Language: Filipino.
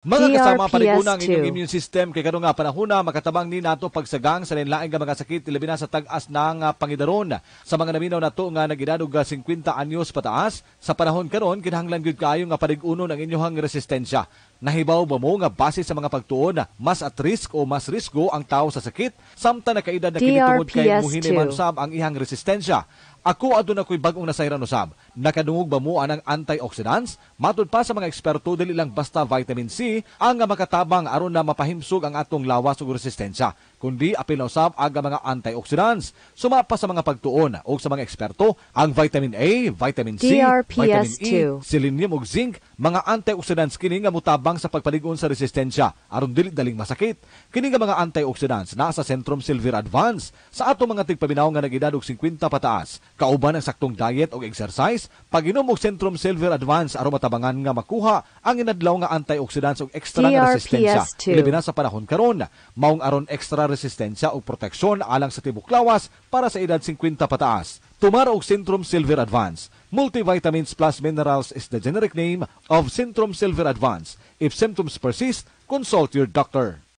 Mga kasama DRPS2. paliguna ang inyong immune system kay kadto nga panahona makatabang ni nato pagsagang sa lain-laing nga mga sakit labi na sa tag-as ng pangidaron sa mga naminaw nato nga nagidadog 50 anyos pataas sa panahon karon kinahanglan gyud kaayo nga palig-unon ang inyong resistensya. Nahibaw ba mo nga base sa mga pagtuon mas at risk o mas risgo ang tao sa sakit samtang nakaedad na kinitungod kay muhinay man sab ang ihang resistensya. Ako adun ako'y bagong nasayran usab. Nakadungog ba mo anang antioxidants? Matud pa sa mga eksperto dili lang basta vitamin C ang makatabang aron na mapahimsog ang atong lawas ug resistensya, kundi apil na usab aga mga antioxidants. Sumapa sa mga pagtuon o sa mga eksperto ang vitamin A, vitamin C, vitamin E, selenium ug zinc, mga antioxidants kini nga mutabang sa pagpaligon sa resistensya aron dili daling masakit. Kini nga mga antioxidants naa sa Centrum Silver Advance sa ato mga tigpabinaw nga nagedad og 50 pataas. Kauban ang saktong diet o exercise, pag-inom og Centrum Silver Advance aron matabangan nga makuha ang inadlaw nga antioxidants ug extra nga resistensya. Ilabi na sa panahon karon, maong aron extra resistensya ug proteksyon alang sa tibok lawas para sa edad 50 pataas. Tumar og Centrum Silver Advance. Multivitamins plus minerals is the generic name of Centrum Silver Advance. If symptoms persist, consult your doctor.